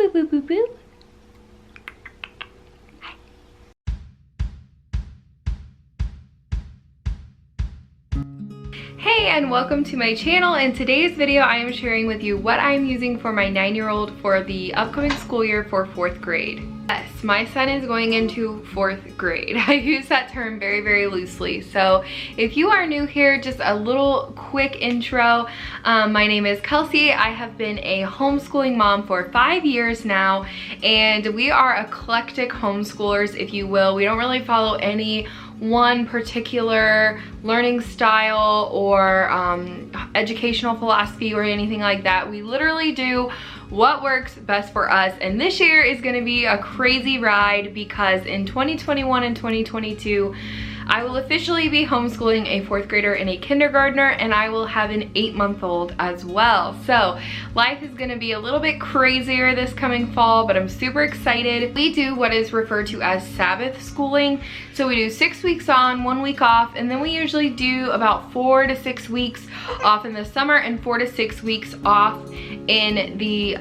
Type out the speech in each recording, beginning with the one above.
Boop, boop, boop, boop. Hey, and welcome to my channel. In today's video, I am sharing with you what I am using for my 9-year-old for the upcoming school year for 4th grade. Yes, my son is going into 4th grade. I use that term very, very loosely. So if you are new here, just a little quick intro. My name is Kelsey. I have been a homeschooling mom for 5 years now, and we are eclectic homeschoolers, if you will. We don't really follow any one particular learning style or educational philosophy or anything like that. We literally do what works best for us, and this year is going to be a crazy ride because in 2021 and 2022 I will officially be homeschooling a 4th grader and a kindergartner, and I will have an 8-month-old as well. So life is gonna be a little bit crazier this coming fall, but I'm super excited. We do what is referred to as Sabbath schooling. So we do 6 weeks on, 1 week off, and then we usually do about 4 to 6 weeks off in the summer and 4 to 6 weeks off in the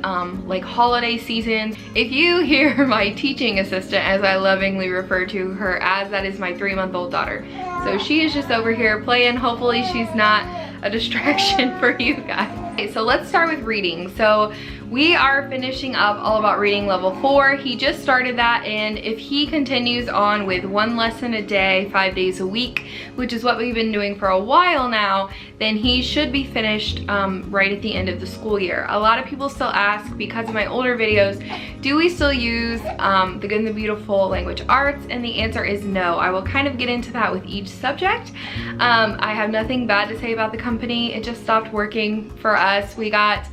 like holiday season. If you hear my teaching assistant, as I lovingly refer to her as, that is my 3-month-old daughter. So she is just over here playing. Hopefully she's not a distraction for you guys. Okay, so let's start with reading. So we are finishing up All About Reading level 4. He just started that, and if he continues on with 1 lesson a day, 5 days a week, which is what we've been doing for a while now, then he should be finished right at the end of the school year. A lot of people still ask, because of my older videos, do we still use The Good and the Beautiful language arts? And the answer is no. I will kind of get into that with each subject. I have nothing bad to say about the company. It just stopped working for us. We got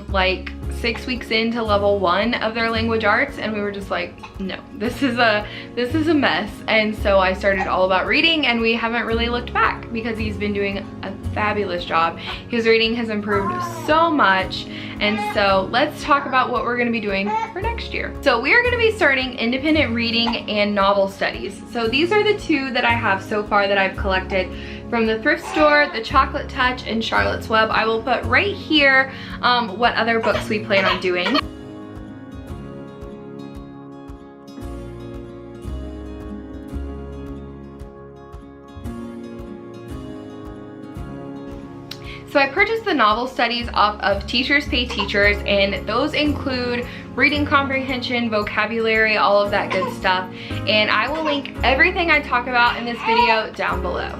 like 6 weeks into level 1 of their language arts, and we were just like, no, this is a mess. And so I started All About Reading, and we haven't really looked back because he's been doing a fabulous job. His reading has improved so much. And so let's talk about what we're going to be doing for next year. So we are going to be starting independent reading and novel studies. So these are the 2 that I have so far that I've collected from the thrift store, the Chocolate Touch, and Charlotte's Web. I will put right here what other books we plan on doing. So I purchased the novel studies off of Teachers Pay Teachers, and those include reading comprehension, vocabulary, all of that good stuff. And I will link everything I talk about in this video down below.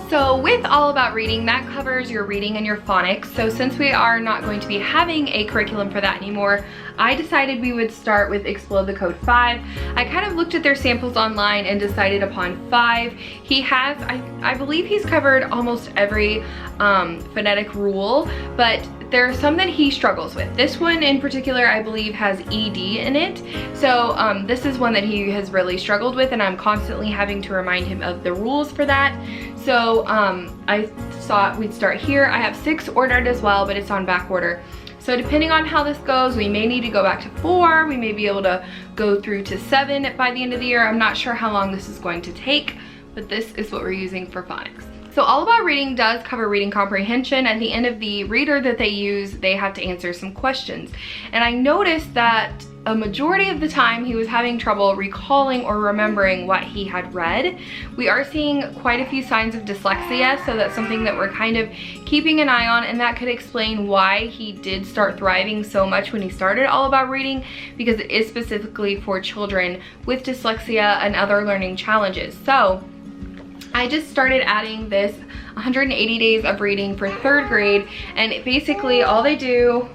So with All About Reading, that covers your reading and your phonics. So since we are not going to be having a curriculum for that anymore, I decided we would start with Explode the Code 5. I kind of looked at their samples online and decided upon 5. He has, I believe he's covered almost every phonetic rule, but there are some that he struggles with. This one in particular, I believe, has ED in it. So this is one that he has really struggled with, and I'm constantly having to remind him of the rules for that. So I thought we'd start here. I have 6 ordered as well, but it's on back order. So depending on how this goes, we may need to go back to 4. We may be able to go through to 7 by the end of the year. I'm not sure how long this is going to take, but this is what we're using for phonics. So All About Reading does cover reading comprehension. At the end of the reader that they use, they have to answer some questions. And I noticed that a majority of the time he was having trouble recalling or remembering what he had read. We are seeing quite a few signs of dyslexia, so that's something that we're kind of keeping an eye on, and that could explain why he did start thriving so much when he started All About Reading, because it is specifically for children with dyslexia and other learning challenges. So I just started adding this 180 days of reading for 3rd grade, and basically all they do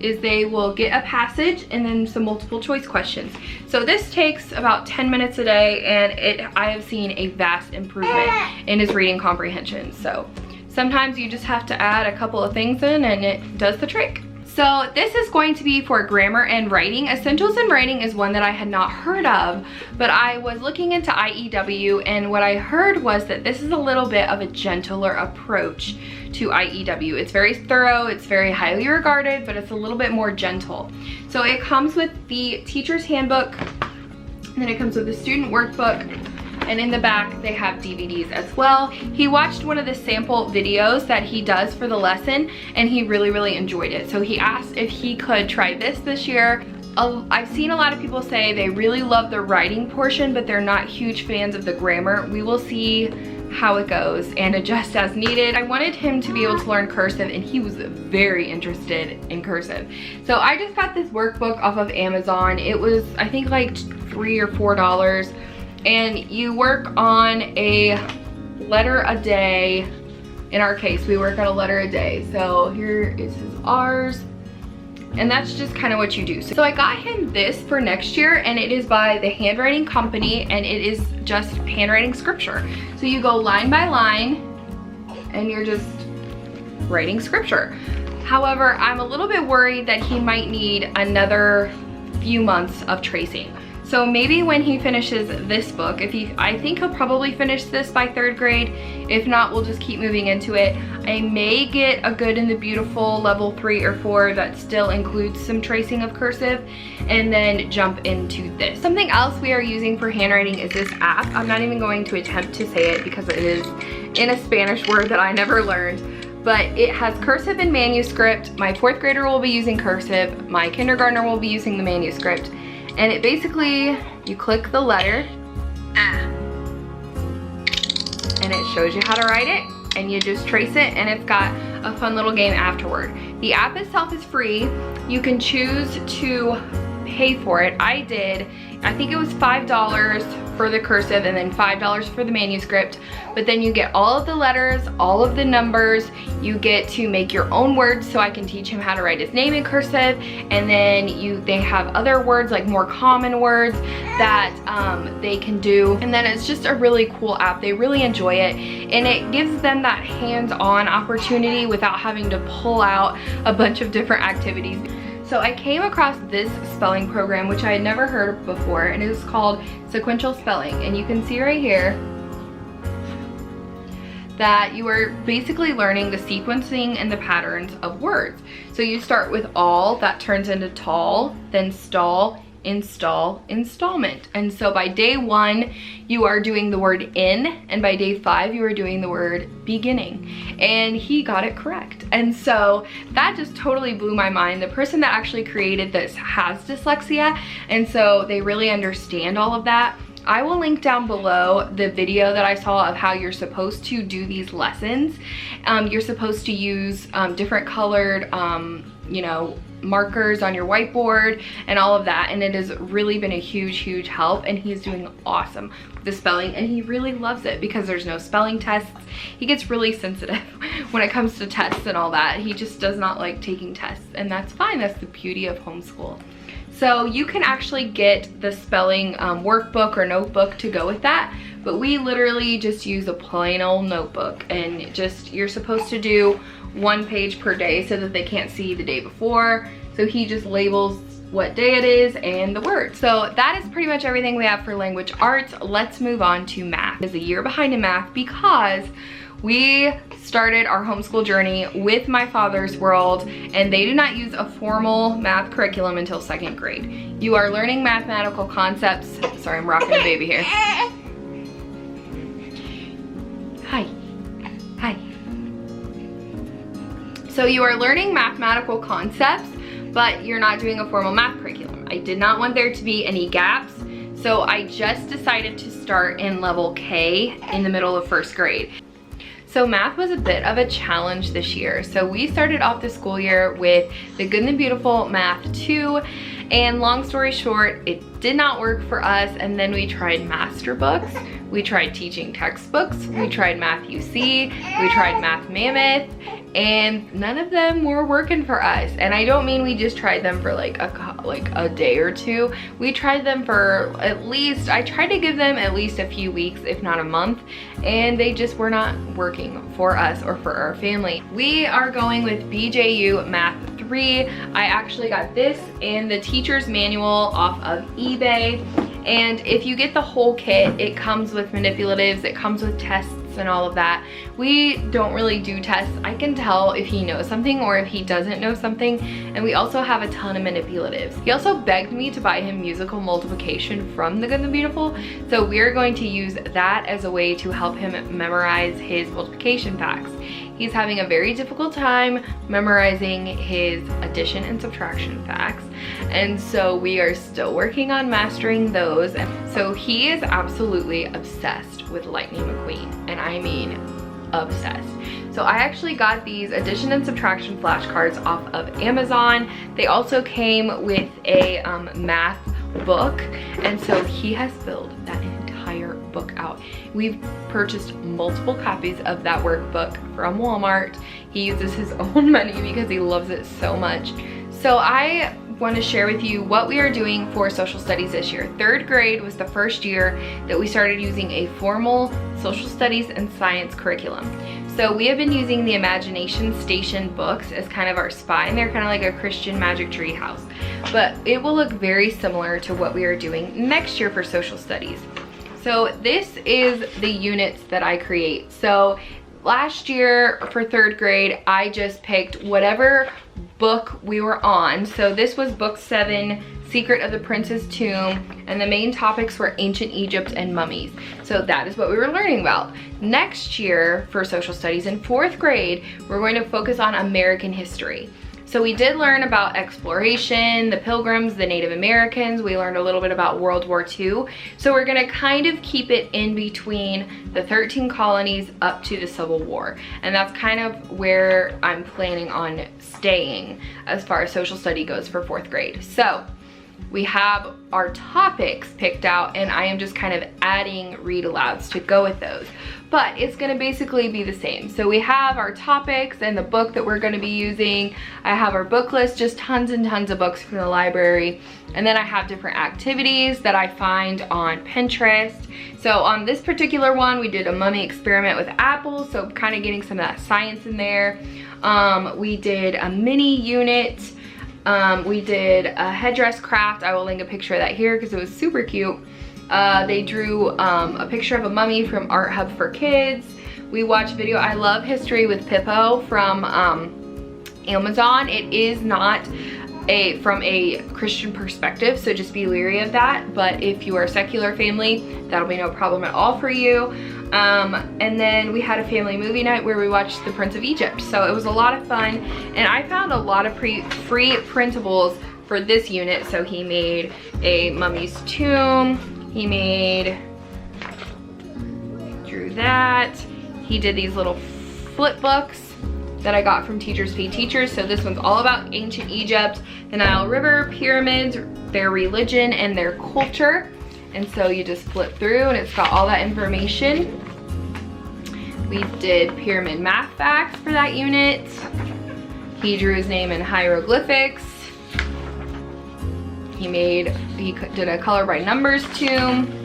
is they will get a passage and then some multiple choice questions. So this takes about 10 minutes a day, and I have seen a vast improvement in his reading comprehension. So sometimes you just have to add a couple of things in and it does the trick. So this is going to be for grammar and writing. Essentials in Writing is one that I had not heard of, but I was looking into IEW, and what I heard was that this is a little bit of a gentler approach to IEW. It's very thorough, it's very highly regarded, but it's a little bit more gentle. So it comes with the teacher's handbook, and then it comes with the student workbook, and in the back they have DVDs as well. He watched one of the sample videos that he does for the lesson, and he really enjoyed it. So he asked if he could try this year. I've seen a lot of people say they really love the writing portion, but they're not huge fans of the grammar. We will see how it goes and adjust as needed. I wanted him to be able to learn cursive, and he was very interested in cursive. So I just got this workbook off of Amazon. It was, I think, like $3 or $4, and you work on a letter a day. In our case, we work on a letter a day. So here is his R's. And that's just kind of what you do. So I got him this for next year, and it is by the Handwriting Company, and it is just handwriting scripture. So you go line by line and you're just writing scripture. However, I'm a little bit worried that he might need another few months of tracing. So maybe when he finishes this book, I think he'll probably finish this by 3rd grade. If not, we'll just keep moving into it. I may get a Good and the Beautiful level 3 or 4 that still includes some tracing of cursive, and then jump into this. Something else we are using for handwriting is this app. I'm not even going to attempt to say it because it is in a Spanish word that I never learned. But it has cursive and manuscript. My 4th grader will be using cursive. My kindergartner will be using the manuscript. And it basically, you click the letter, and it shows you how to write it, and you just trace it, and it's got a fun little game afterward. The app itself is free. You can choose to pay for it. I did. I think it was $5 for the cursive and then $5 for the manuscript, but then you get all of the letters, all of the numbers. You get to make your own words, so I can teach him how to write his name in cursive, and then they have other words, like more common words that they can do. And then it's just a really cool app. They really enjoy it, and it gives them that hands-on opportunity without having to pull out a bunch of different activities. So I came across this spelling program, which I had never heard of before, and it was called Sequential Spelling. And you can see right here that you are basically learning the sequencing and the patterns of words. So you start with all, that turns into tall, then stall, install, installment. And so by day 1, you are doing the word in, and by day 5, you are doing the word beginning. And he got it correct. And so that just totally blew my mind. The person that actually created this has dyslexia, and so they really understand all of that. I will link down below the video that I saw of how you're supposed to do these lessons. You're supposed to use different colored, you know, markers on your whiteboard and all of that, and it has really been a huge help, and he's doing awesome with the spelling, and he really loves it because there's no spelling tests. He gets really sensitive when it comes to tests and all that. He just does not like taking tests, and that's fine. That's the beauty of homeschool. So you can actually get the spelling workbook or notebook to go with that, but we literally just use a plain old notebook, and just, you're supposed to do 1 page per day so that they can't see the day before. So he just labels what day it is and the word. So that is pretty much everything we have for language arts. Let's move on to math. It's a year behind in math because we started our homeschool journey with My Father's World, and they do not use a formal math curriculum until 2nd grade. You are learning mathematical concepts. Sorry, I'm rocking the baby here. Hi. Hi. So you are learning mathematical concepts, but you're not doing a formal math curriculum. I did not want there to be any gaps, so I just decided to start in level K in the middle of 1st grade. So math was a bit of a challenge this year. So we started off the school year with the Good and the Beautiful Math 2, and long story short, it did not work for us, and then we tried master books, we tried teaching textbooks, we tried Math UC, we tried Math Mammoth, and none of them were working for us. And I don't mean we just tried them for like a day or two. We tried them for at least, I tried to give them at least a few weeks, if not a month, and they just were not working for us or for our family. We are going with BJU Math 3. I actually got this and the teacher's manual off of eBay. And if you get the whole kit, it comes with manipulatives, it comes with tests and all of that. we don't really do tests. I can tell if he knows something or if he doesn't know something, and we also have a ton of manipulatives. He also begged me to buy him musical multiplication from The Good and the Beautiful, so we're going to use that as a way to help him memorize his multiplication facts. He's having a very difficult time memorizing his addition and subtraction facts, and so we are still working on mastering those. So he is absolutely obsessed with Lightning McQueen, and I mean obsessed. So I actually got these addition and subtraction flashcards off of Amazon. They also came with a math book, and so he has filled that entire book out. We've purchased multiple copies of that workbook from Walmart. He uses his own money because he loves it so much. So I want to share with you what we are doing for social studies this year. Third grade was the first year that we started using a formal social studies and science curriculum. So we have been using the Imagination Station books as kind of our spine. They're kind of like a Christian magic tree house, but it will look very similar to what we are doing next year for social studies. So this is the units that I create. So last year for third grade, I just picked whatever book we were on. So this was book 7, Secret of the Prince's Tomb, and the main topics were ancient Egypt and mummies. So that is what we were learning about. Next year for social studies in 4th grade, we're going to focus on American history. So we did learn about exploration, the Pilgrims, the Native Americans. We learned a little bit about World War II. So we're gonna kind of keep it in between the 13 colonies up to the Civil War. And that's kind of where I'm planning on staying as far as social study goes for 4th grade. So we have our topics picked out, and I am just kind of adding read alouds to go with those. But it's gonna basically be the same. So we have our topics and the book that we're gonna be using. I have our book list, just tons and tons of books from the library. And then I have different activities that I find on Pinterest. So on this particular one, we did a mummy experiment with apples, so kind of getting some of that science in there. We did a mini unit. We did a headdress craft. I will link a picture of that here because it was super cute. They drew a picture of a mummy from Art Hub for Kids. We watched video I Love History with Pippo from Amazon. It is not from a Christian perspective, so just be leery of that. But if you are a secular family, that'll be no problem at all for you. And then we had a family movie night where we watched The Prince of Egypt. So it was a lot of fun, and I found a lot of free printables for this unit. So he made a mummy's tomb. He drew that. He did these little flip books that I got from Teachers Pay Teachers. So this one's all about ancient Egypt, the Nile River, pyramids, their religion, and their culture. And so you just flip through and it's got all that information. We did pyramid math facts for that unit. He drew his name in hieroglyphics. He did a color by numbers tomb.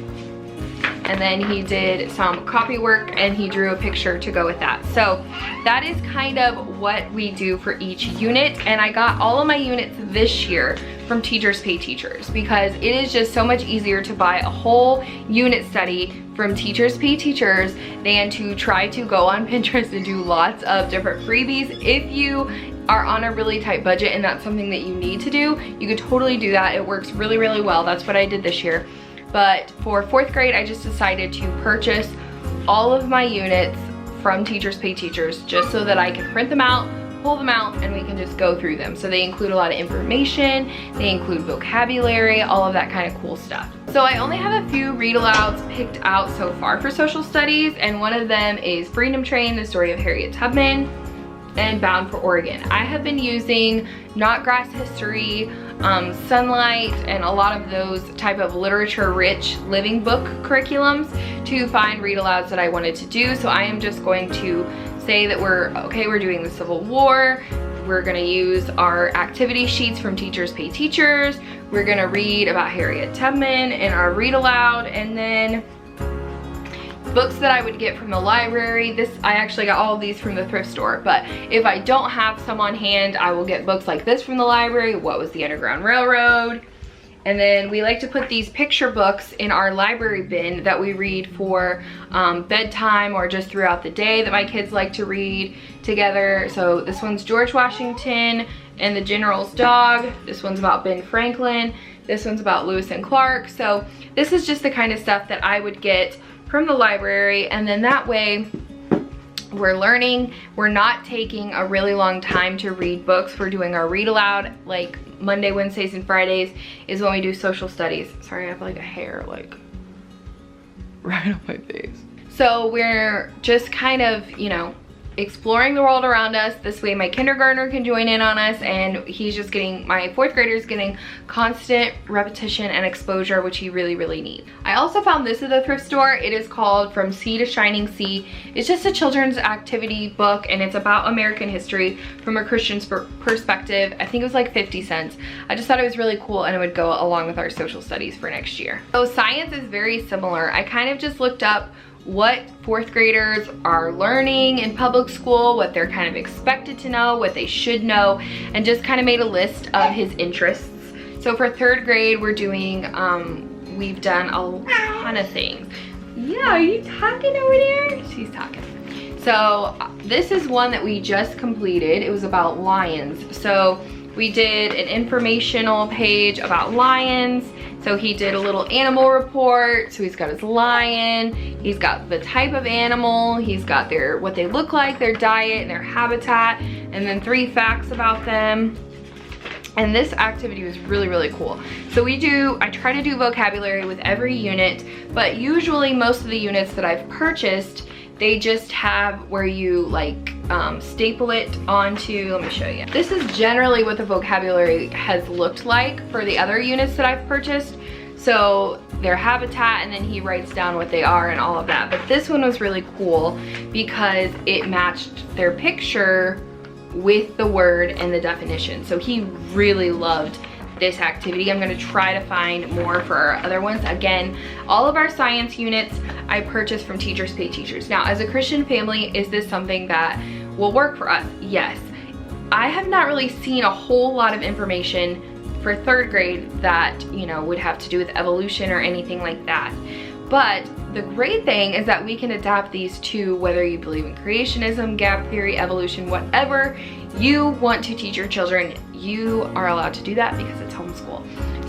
And then he did some copy work and he drew a picture to go with that. So that is kind of what we do for each unit. And I got all of my units this year from Teachers Pay Teachers because it is just so much easier to buy a whole unit study from Teachers Pay Teachers than to try to go on Pinterest and do lots of different freebies. If you are on a really tight budget and that's something that you need to do, you could totally do that. It works really, really well. That's what I did this year. But for 4th grade, I just decided to purchase all of my units from Teachers Pay Teachers just so that I can print them out, pull them out, and we can just go through them. So they include a lot of information, they include vocabulary, all of that kind of cool stuff. So I only have a few read alouds picked out so far for social studies, and one of them is Freedom Train, the story of Harriet Tubman, and Bound for Oregon. I have been using Knotgrass History, Sunlight, and a lot of those type of literature-rich living book curriculums to find read alouds that I wanted to do. So I am just going to say that we're doing the Civil War. We're gonna use our activity sheets from Teachers Pay Teachers. We're gonna read about Harriet Tubman in our read aloud, and then books that I would get from the library. I actually got all of these from the thrift store, but if I don't have some on hand, I will get books like this from the library. What Was the Underground Railroad? And then we like to put these picture books in our library bin that we read for bedtime or just throughout the day that my kids like to read together. So this one's George Washington and the General's Dog. This one's about Ben Franklin. This one's about Lewis and Clark. So this is just the kind of stuff that I would get from the library, and then that way we're learning. We're not taking a really long time to read books. We're doing our read aloud, like Monday, Wednesdays, and Fridays is when we do social studies. Sorry, I have like a hair like right on my face. So we're just kind of, you know, exploring the world around us. This way my kindergartner can join in on us, and he's just getting, my 4th grader is getting constant repetition and exposure, which he really needs. I also found this at the thrift store. It is called From Sea to Shining Sea. It's just a children's activity book, and it's about American history from a Christian perspective. I think it was like 50 cents. I just thought it was really cool, and it would go along with our social studies for next year. So science is very similar. I kind of just looked up what 4th graders are learning in public school, what they're kind of expected to know, what they should know, and just kind of made a list of his interests. So for 3rd grade, we're doing, we've done a ton of things. Yeah, are you talking over there? She's talking. So this is one that we just completed. It was about lions. So we did an informational page about lions. So he did a little animal report. So he's got his lion, he's got the type of animal, he's got their, what they look like, their diet, and their habitat, and then 3 facts about them. And this activity was really cool. So I try to do vocabulary with every unit, but usually most of the units that I've purchased, they just have where you like staple it onto, let me show you. This is generally what the vocabulary has looked like for the other units that I've purchased. So their habitat, and then he writes down what they are and all of that. But this one was really cool because it matched their picture with the word and the definition. So he really loved this activity. I'm gonna try to find more for our other ones. Again, all of our science units I purchased from Teachers Pay Teachers. Now, as a Christian family, is this something that will work for us? Yes. I have not really seen a whole lot of information for 3rd grade that, you know, would have to do with evolution or anything like that. But the great thing is that we can adapt these to whether you believe in creationism, gap theory, evolution, whatever you want to teach your children, you are allowed to do that because it's homeschool.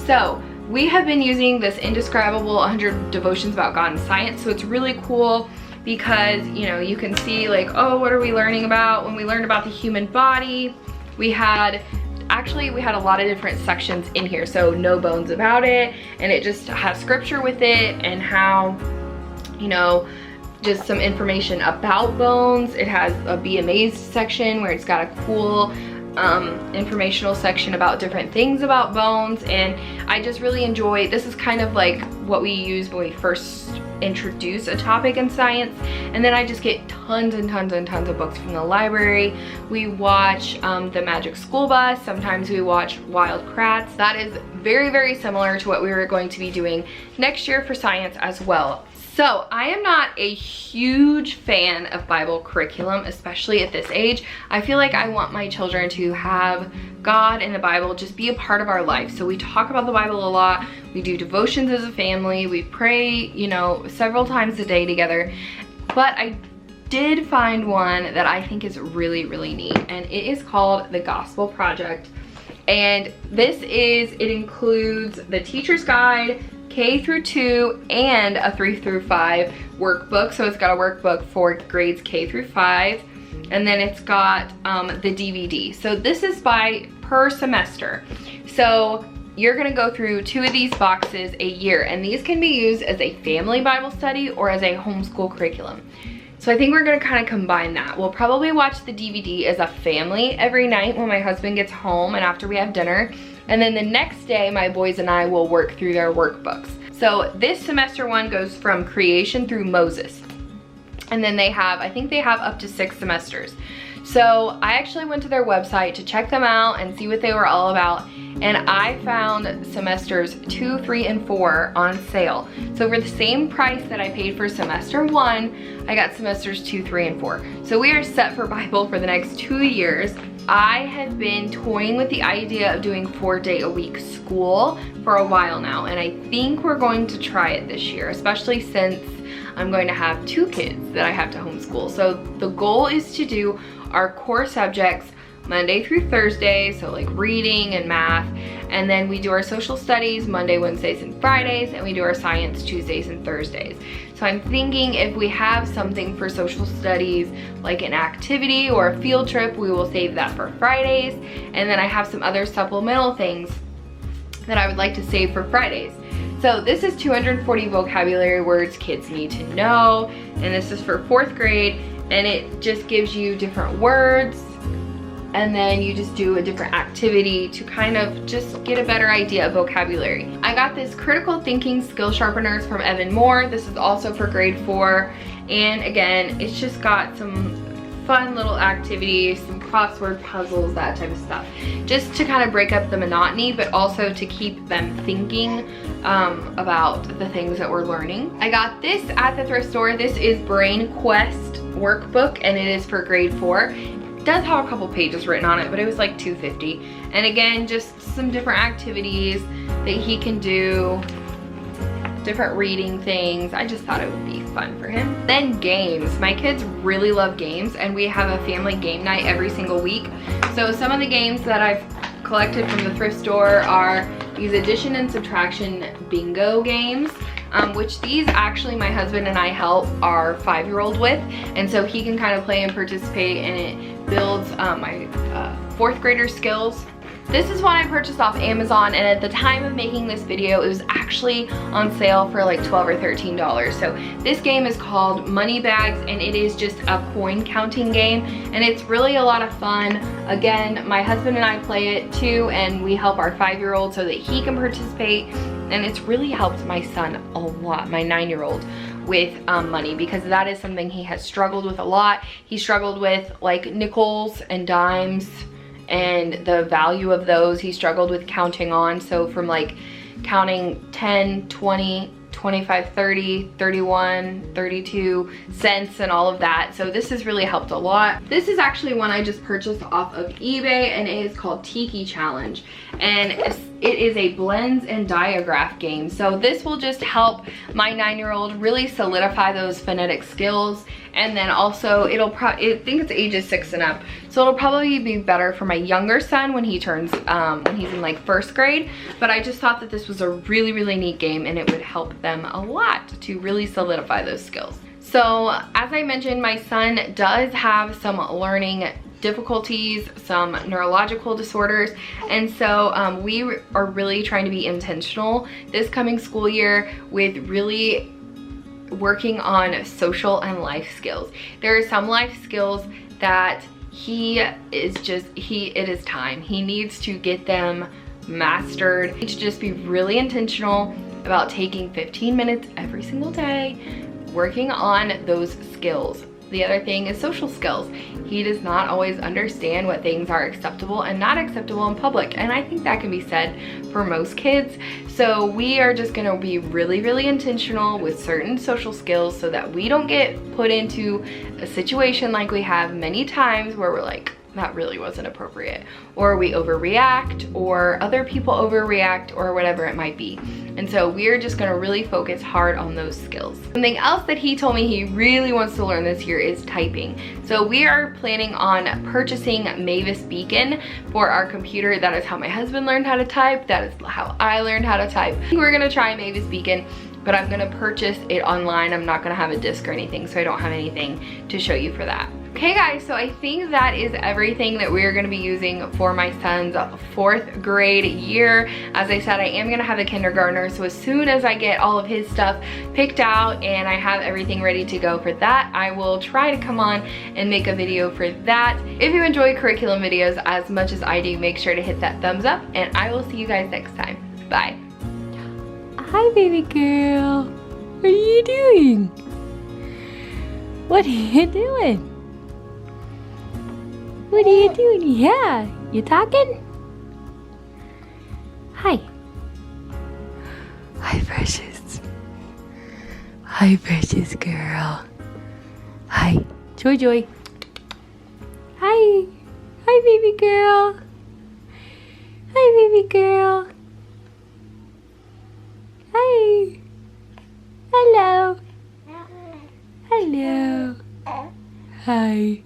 So we have been using this Indescribable 100 Devotions About God and Science. So it's really cool because, you know, you can see like, oh, what are we learning about? When we learned about the human body, we had a lot of different sections in here. So no bones about it, and it just has scripture with it and how, you know, just some information about bones. It has a Be Amazed section where it's got a cool informational section about different things about bones, and I just really enjoy, this is kind of like what we use when we first introduce a topic in science, and then I just get tons and tons and tons of books from the library. We watch The Magic School Bus, sometimes we watch Wild Kratts. That is very similar to what we were going to be doing next year for science as well. So I am not a huge fan of Bible curriculum, especially at this age. I feel like I want my children to have God and the Bible just be a part of our life. So we talk about the Bible a lot. We do devotions as a family. We pray, you know, several times a day together. But I did find one that I think is really neat, and it is called The Gospel Project. And it includes the teacher's guide, K through 2, and a 3 through 5 workbook. So it's got a workbook for grades K through 5, and then it's got the DVD. So this is per semester. So you're gonna go through 2 of these boxes a year, and these can be used as a family Bible study or as a homeschool curriculum. So I think we're gonna kind of combine that. We'll probably watch the DVD as a family every night when my husband gets home and after we have dinner. And then the next day, my boys and I will work through their workbooks. So this semester one goes from creation through Moses. And then I think they have up to 6 semesters. So I actually went to their website to check them out and see what they were all about. And I found semesters 2, 3, and 4 on sale. So for the same price that I paid for semester 1, I got semesters 2, 3, and 4. So we are set for Bible for the next 2 years. I have been toying with the idea of doing 4-day-a-week school for a while now, and I think we're going to try it this year, especially since I'm going to have 2 kids that I have to homeschool. So the goal is to do our core subjects Monday through Thursday, so like reading and math, and then we do our social studies Monday, Wednesdays, and Fridays, and we do our science Tuesdays and Thursdays. So I'm thinking if we have something for social studies, like an activity or a field trip, we will save that for Fridays, and then I have some other supplemental things that I would like to save for Fridays. So this is 240 vocabulary words kids need to know, and this is for 4th grade, and it just gives you different words, and then you just do a different activity to kind of just get a better idea of vocabulary. I got this critical thinking skill sharpeners from Evan Moore. This is also for grade 4, and again, it's just got some fun little activities, some crossword puzzles, that type of stuff, just to kind of break up the monotony, but also to keep them thinking about the things that we're learning. I got this at the thrift store. This is Brain Quest workbook, and it is for grade 4. Does have a couple pages written on it, but it was like $2.50. And again, just some different activities that he can do, different reading things. I just thought it would be fun for him. Then games. My kids really love games, and we have a family game night every single week. So some of the games that I've collected from the thrift store are these addition and subtraction bingo games. Which these actually my husband and I help our 5-year-old with, and so he can kind of play and participate, and it builds my 4th grader skills. This is one I purchased off Amazon, and at the time of making this video, it was actually on sale for like $12 or $13. So this game is called Money Bags, and it is just a coin counting game, and it's really a lot of fun. Again, my husband and I play it too, and we help our 5-year-old so that he can participate, and it's really helped my son a lot, my 9-year-old, with money, because that is something he has struggled with a lot. He struggled with like nickels and dimes and the value of those. He struggled with counting on, so from like counting 10, 20, 25, 30, 31, 32 cents and all of that. So this has really helped a lot. This is actually one I just purchased off of eBay, and it is called Tiki Challenge, and it is a blends and diagraph game. So this will just help my 9-year-old really solidify those phonetic skills, and then also I think it's ages 6 and up, so it'll probably be better for my younger son when he turns when he's in like 1st grade. But I just thought that this was a really neat game, and it would help them a lot to really solidify those skills. So as I mentioned, my son does have some learning difficulties, some neurological disorders, and so we are really trying to be intentional this coming school year with really working on social and life skills. There are some life skills that it is time. He needs to get them mastered. He needs to just be really intentional about taking 15 minutes every single day working on those skills. The other thing is social skills. He does not always understand what things are acceptable and not acceptable in public, and I think that can be said for most kids. So we are just gonna be really intentional with certain social skills so that we don't get put into a situation like we have many times where we're like, that really wasn't appropriate, or we overreact, or other people overreact, or whatever it might be. And so we're just gonna really focus hard on those skills. Something else that he told me he really wants to learn this year is typing. So we are planning on purchasing Mavis Beacon for our computer. That is how my husband learned how to type. That is how I learned how to type. I think we're gonna try Mavis Beacon, but I'm gonna purchase it online. I'm not gonna have a disc or anything, so I don't have anything to show you for that. Okay guys, so I think that is everything that we're gonna be using for my son's 4th grade year. As I said, I am gonna have a kindergartner, so as soon as I get all of his stuff picked out and I have everything ready to go for that, I will try to come on and make a video for that. If you enjoy curriculum videos as much as I do, make sure to hit that thumbs up, and I will see you guys next time. Bye. Hi baby girl, what are you doing? What are you doing? What are you doing? Yeah, you talking? Hi. Hi, precious. Hi, precious girl. Hi, Joy Joy. Hi. Hi, Hi, baby girl. Hi, baby girl. Hi. Hello. Hello. Hi.